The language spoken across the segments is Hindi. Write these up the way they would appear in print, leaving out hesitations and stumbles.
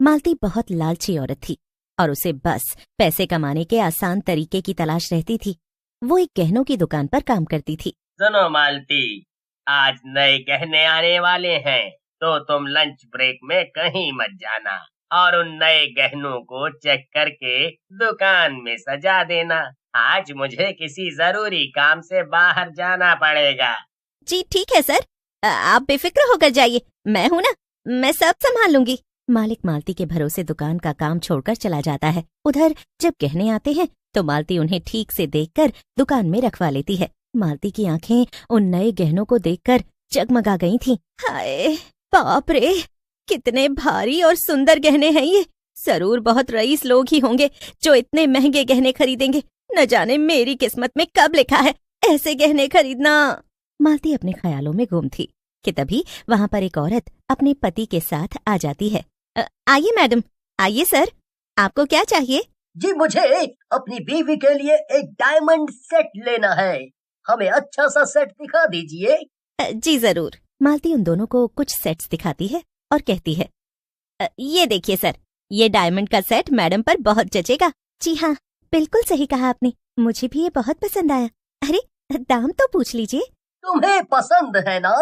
मालती बहुत लालची औरत थी और उसे बस पैसे कमाने के आसान तरीके की तलाश रहती थी। वो एक गहनों की दुकान पर काम करती थी। सुनो मालती, आज नए गहने आने वाले हैं, तो तुम लंच ब्रेक में कहीं मत जाना और उन नए गहनों को चेक करके दुकान में सजा देना। आज मुझे किसी जरूरी काम से बाहर जाना पड़ेगा। जी ठीक है सर, आप बेफिक्र होकर जाइए, मैं हूं ना, मैं सब संभाल लूंगी। मालिक मालती के भरोसे दुकान का काम छोड़कर चला जाता है। उधर जब गहने आते हैं तो मालती उन्हें ठीक से देखकर दुकान में रखवा लेती है। मालती की आंखें उन नए गहनों को देखकर जगमगा गई थीं। हाय बाप रे, कितने भारी और सुंदर गहने हैं ये। जरूर बहुत रईस लोग ही होंगे जो इतने महंगे गहने खरीदेंगे। न जाने मेरी किस्मत में कब लिखा है ऐसे गहने खरीदना। मालती अपने ख्यालों में गुम थी कि तभी वहां पर एक औरत अपने पति के साथ आ जाती है। आइए मैडम, आइए सर, आपको क्या चाहिए? जी मुझे अपनी बीवी के लिए एक डायमंड सेट लेना है, हमें अच्छा सा सेट दिखा दीजिए। जी जरूर। मालती उन दोनों को कुछ सेट्स दिखाती है और कहती है, ये देखिए सर, ये डायमंड का सेट मैडम पर बहुत जचेगा। जी हाँ, बिल्कुल सही कहा आपने, मुझे भी ये बहुत पसंद आया। अरे दाम तो पूछ लीजिए। तुम्हें पसंद है ना,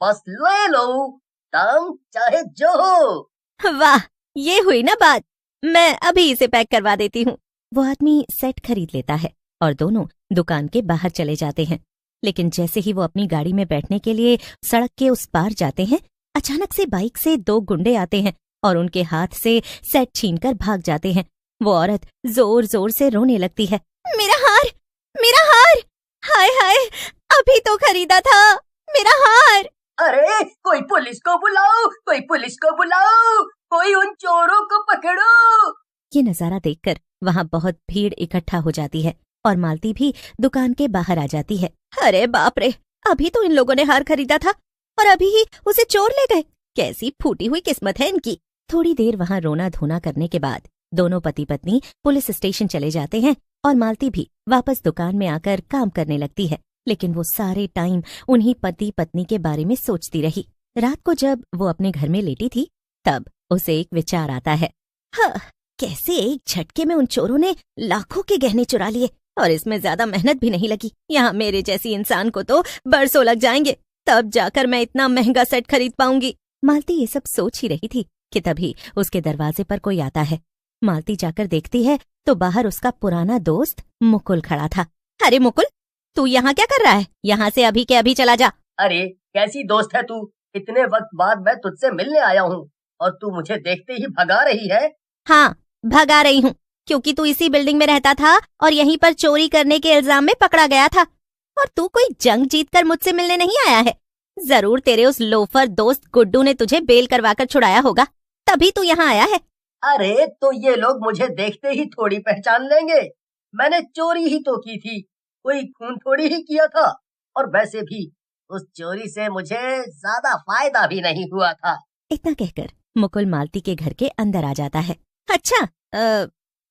बस ले लो, दाम चाहे जो हो। वाह, ये हुई ना बात, मैं अभी इसे पैक करवा देती हूँ। वो आदमी सेट खरीद लेता है और दोनों दुकान के बाहर चले जाते हैं। लेकिन जैसे ही वो अपनी गाड़ी में बैठने के लिए सड़क के उस पार जाते हैं, अचानक से बाइक से 2 गुंडे आते हैं और उनके हाथ से सेट छीनकर भाग जाते हैं। वो औरत जोर जोर से रोने लगती है। मेरा हार, मेरा हार, हाय हाय, अभी तो खरीदा था, मेरा हार। अरे कोई पुलिस को बुलाओ, कोई पुलिस को बुलाओ, कोई उन चोरों को पकड़ो। ये नजारा देखकर वहाँ बहुत भीड़ इकट्ठा हो जाती है और मालती भी दुकान के बाहर आ जाती है। अरे बाप रे, अभी तो इन लोगों ने हार खरीदा था और अभी ही उसे चोर ले गए। कैसी फूटी हुई किस्मत है इनकी। थोड़ी देर वहाँ रोना धोना करने के बाद दोनों पति पत्नी पुलिस स्टेशन चले जाते हैं और मालती भी वापस दुकान में आकर काम करने लगती है। लेकिन वो सारे टाइम उन्हीं पति पत्नी के बारे में सोचती रही। रात को जब वो अपने घर में लेटी थी तब उसे एक विचार आता है। हाँ, कैसे एक झटके में उन चोरों ने लाखों के गहने चुरा लिए और इसमें ज्यादा मेहनत भी नहीं लगी। यहाँ मेरे जैसी इंसान को तो बरसों लग जाएंगे, तब जाकर मैं इतना महंगा सेट खरीद पाऊंगी। मालती ये सब सोच ही रही थी कि तभी उसके दरवाजे पर कोई आता है। मालती जाकर देखती है तो बाहर उसका पुराना दोस्त मुकुल खड़ा था। अरे मुकुल, तू यहाँ क्या कर रहा है? यहाँ से अभी के अभी चला जा। अरे कैसी दोस्त है तू, इतने वक्त बाद मैं तुझसे मिलने आया हूँ और तू मुझे देखते ही भगा रही है। हाँ, भगा रही हूँ क्योंकि तू इसी बिल्डिंग में रहता था और यहीं पर चोरी करने के इल्जाम में पकड़ा गया था और तू कोई जंग जीतकर मुझसे मिलने नहीं आया है। जरूर तेरे उस लोफर दोस्त गुड्डू ने तुझे बेल करवाकर छुड़ाया होगा, तभी तू यहाँ आया है। अरे तो ये लोग मुझे देखते ही थोड़ी पहचान लेंगे, मैंने चोरी ही तो की थी, कोई खून थोड़ी ही किया था। और वैसे भी उस चोरी से मुझे ज्यादा फायदा भी नहीं हुआ था। इतना कहकर मुकुल मालती के घर के अंदर आ जाता है। अच्छा,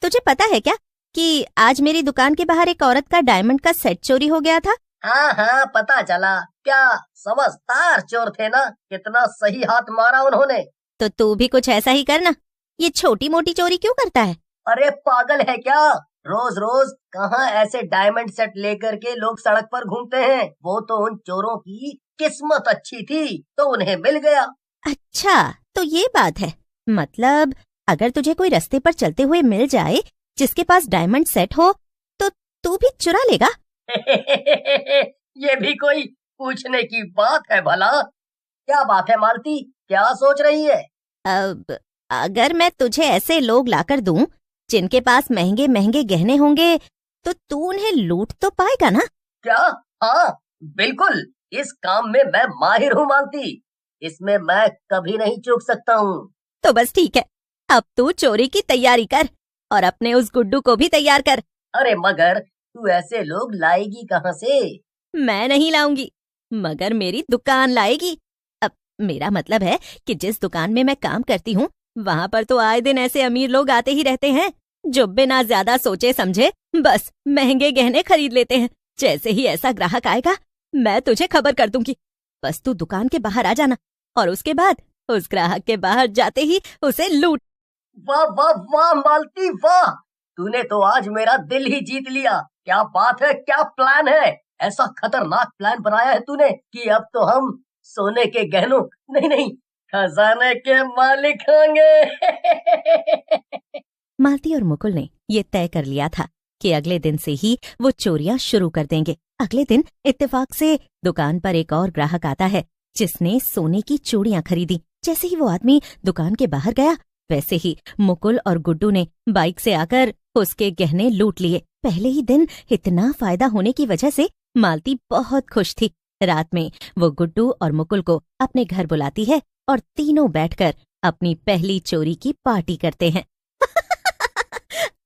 तुझे पता है क्या कि आज मेरी दुकान के बाहर एक औरत का डायमंड का सेट चोरी हो गया था? हाँ हाँ पता चला, क्या समझदार चोर थे ना, कितना सही हाथ मारा उन्होंने। तो तू भी कुछ ऐसा ही करना। ये छोटी मोटी चोरी क्यों करता है? अरे पागल है क्या, रोज रोज कहाँ ऐसे डायमंड सेट लेकर के लोग सड़क पर घूमते हैं। वो तो उन चोरों की किस्मत अच्छी थी तो उन्हें मिल गया। अच्छा, तो ये बात है। मतलब अगर तुझे कोई रास्ते पर चलते हुए मिल जाए जिसके पास डायमंड सेट हो तो तू भी चुरा लेगा? ये भी कोई पूछने की बात है भला। क्या बात है मालती, क्या सोच रही है? अब अगर मैं तुझे ऐसे लोग लाकर दूं जिनके पास महंगे महंगे गहने होंगे तो तू उन्हें लूट तो पाएगा ना? क्या? हाँ बिल्कुल, इस काम में मैं माहिर हूँ मालती, इसमें मैं कभी नहीं चूक सकता हूँ। तो बस ठीक है, अब तू चोरी की तैयारी कर और अपने उस गुड्डू को भी तैयार कर। अरे मगर तू ऐसे लोग लाएगी कहाँ से? मैं नहीं लाऊंगी, मगर मेरी दुकान लाएगी। अब मेरा मतलब है कि जिस दुकान में मैं काम करती हूँ वहाँ पर तो आए दिन ऐसे अमीर लोग आते ही रहते हैं जो बिना ज्यादा सोचे समझे बस महंगे गहने खरीद लेते हैं। जैसे ही ऐसा ग्राहक आएगा मैं तुझे खबर कर दूंगी। बस तू दुकान के बाहर आ जाना और उसके बाद उस ग्राहक के बाहर जाते ही उसे लूट वाह वाह वाह मालती वाह, तूने तो आज मेरा दिल ही जीत लिया। क्या बात है, क्या प्लान है? ऐसा खतरनाक प्लान बनाया है तूने कि अब तो हम सोने के गहनों, नहीं नहीं, खजाने के मालिक होंगे। मालती और मुकुल ने ये तय कर लिया था कि अगले दिन से ही वो चोरियां शुरू कर देंगे। अगले दिन इत्तेफाक से दुकान पर एक और ग्राहक आता है जिसने सोने की चूड़ियां खरीदी। जैसे ही वो आदमी दुकान के बाहर गया, वैसे ही मुकुल और गुड्डू ने बाइक से आकर उसके गहने लूट लिए। पहले ही दिन इतना फायदा होने की वजह से मालती बहुत खुश थी। रात में वो गुड्डू और मुकुल को अपने घर बुलाती है और तीनों बैठकर अपनी पहली चोरी की पार्टी करते हैं।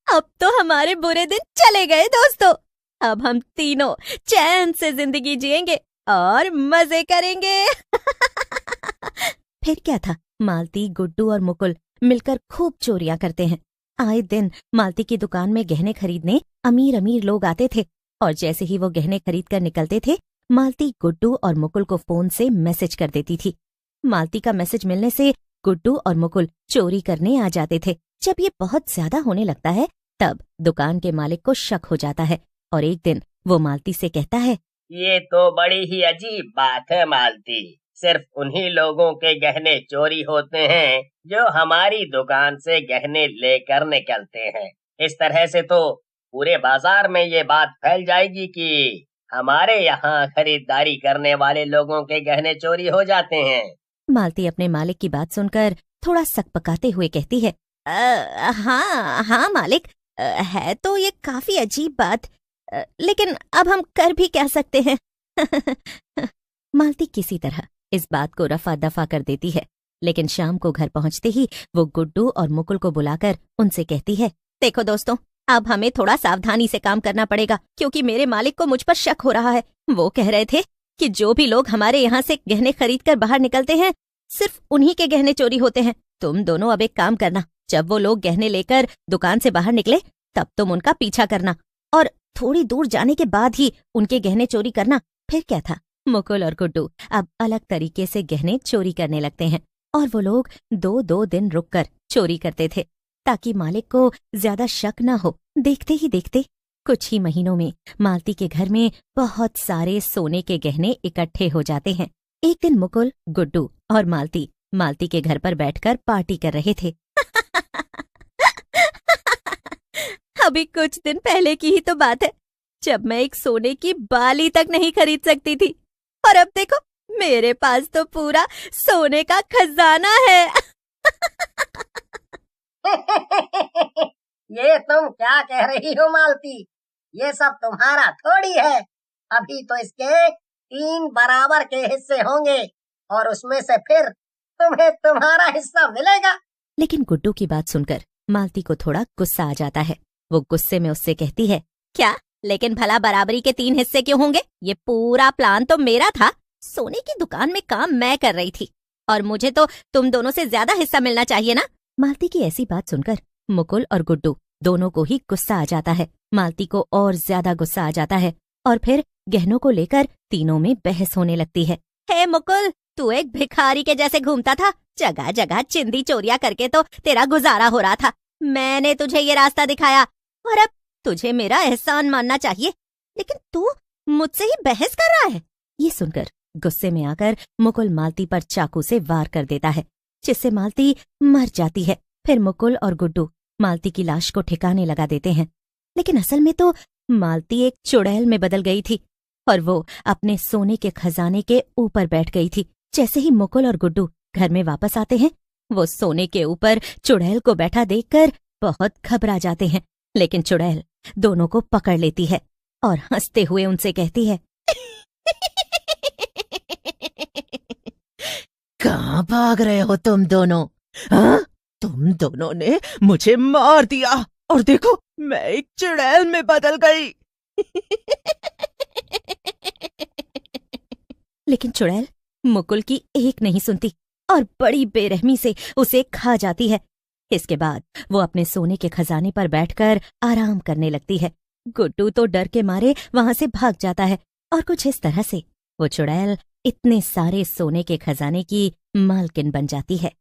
अब तो हमारे बुरे दिन चले गए दोस्तों। अब हम तीनों चैन से जिंदगी जिएंगे और मजे करेंगे। फिर क्या था, मालती, गुड्डू और मुकुल मिलकर खूब चोरियां करते हैं। आए दिन मालती की दुकान में गहने खरीदने अमीर अमीर लोग आते थे और जैसे ही वो गहने खरीद कर निकलते थे, मालती गुड्डू और मुकुल को फोन से मैसेज कर देती थी। मालती का मैसेज मिलने से गुड्डू और मुकुल चोरी करने आ जाते थे। जब ये बहुत ज्यादा होने लगता है, तब दुकान के मालिक को शक हो जाता है और एक दिन वो मालती से कहता है, ये तो बड़ी ही अजीब बात है मालती, सिर्फ उन्हीं लोगों के गहने चोरी होते हैं जो हमारी दुकान से गहने लेकर निकलते हैं। इस तरह से तो पूरे बाजार में ये बात फैल जाएगी कि हमारे यहाँ खरीदारी करने वाले लोगों के गहने चोरी हो जाते हैं। मालती अपने मालिक की बात सुनकर थोड़ा सकपकाते हुए कहती है, हाँ मालिक, है तो ये काफी अजीब बात, लेकिन अब हम कर भी क्या सकते हैं। मालती किसी तरह इस बात को रफा दफा कर देती है, लेकिन शाम को घर पहुंचते ही वो गुड्डू और मुकुल को बुलाकर उनसे कहती है, देखो दोस्तों, अब हमें थोड़ा सावधानी से काम करना पड़ेगा क्योंकि मेरे मालिक को मुझ पर शक हो रहा है। वो कह रहे थे कि जो भी लोग हमारे यहाँ से गहने खरीद कर बाहर निकलते हैं, सिर्फ उन्हीं के गहने चोरी होते हैं। तुम दोनों अब एक काम करना, जब वो लोग गहने लेकर दुकान से बाहर निकले, तब तुम उनका पीछा करना और थोड़ी दूर जाने के बाद ही उनके गहने चोरी करना। फिर क्या था, मुकुल और गुड्डू अब अलग तरीके से गहने चोरी करने लगते हैं और वो लोग 2-2 दिन रुककर चोरी करते थे ताकि मालिक को ज्यादा शक न हो। देखते ही देखते कुछ ही महीनों में मालती के घर में बहुत सारे सोने के गहने इकट्ठे हो जाते हैं। एक दिन मुकुल, गुड्डू और मालती के घर पर बैठकर पार्टी कर रहे थे। अभी कुछ दिन पहले की ही तो बात है जब मैं एक सोने की बाली तक नहीं खरीद सकती थी, और अब देखो मेरे पास तो पूरा सोने का खजाना है। ये तुम क्या कह रही हो मालती? ये सब तुम्हारा थोड़ी है। अभी तो इसके 3 बराबर के हिस्से होंगे और उसमें से फिर तुम्हें तुम्हारा हिस्सा मिलेगा। लेकिन गुड्डू की बात सुनकर मालती को थोड़ा गुस्सा आ जाता है। वो गुस्से में उससे कहती है, क्या? लेकिन भला बराबरी के 3 हिस्से क्यों होंगे? ये पूरा प्लान तो मेरा था। सोने की दुकान में काम मैं कर रही थी और मुझे तो तुम दोनों से ज्यादा हिस्सा मिलना चाहिए ना। मालती की ऐसी बात सुनकर मुकुल और गुड्डू दोनों को ही गुस्सा आ जाता है। मालती को और ज्यादा गुस्सा आ जाता है और फिर गहनों को लेकर तीनों में बहस होने लगती है। हे मुकुल, तू एक भिखारी के जैसे घूमता था, जगह जगह चिंदी चोरियां करके तो तेरा गुजारा हो रहा था। मैंने तुझे ये रास्ता दिखाया और अब तुझे मेरा एहसान मानना चाहिए, लेकिन तू मुझसे ही बहस कर रहा है। ये सुनकर गुस्से में आकर मुकुल मालती पर चाकू से वार कर देता है, जिससे मालती मर जाती है। फिर मुकुल और गुड्डू मालती की लाश को ठिकाने लगा देते हैं, लेकिन असल में तो मालती एक चुड़ैल में बदल गई थी और वो अपने सोने के खजाने के ऊपर बैठ गई थी। जैसे ही मुकुल और गुड्डू घर में वापस आते हैं, वो सोने के ऊपर चुड़ैल को बैठा देखकर बहुत घबरा जाते हैं, लेकिन चुड़ैल दोनों को पकड़ लेती है और हंसते हुए उनसे कहती है, कहाँ भाग रहे हो तुम दोनों? हाँ? तुम दोनों ने मुझे मार दिया और देखो मैं एक चुड़ैल में बदल गई। लेकिन चुड़ैल मुकुल की एक नहीं सुनती और बड़ी बेरहमी से उसे खा जाती है। इसके बाद वो अपने सोने के खजाने पर बैठकर आराम करने लगती है। गुड्डू तो डर के मारे वहां से भाग जाता है और कुछ इस तरह से वो चुड़ैल इतने सारे सोने के खजाने की मालकिन बन जाती है।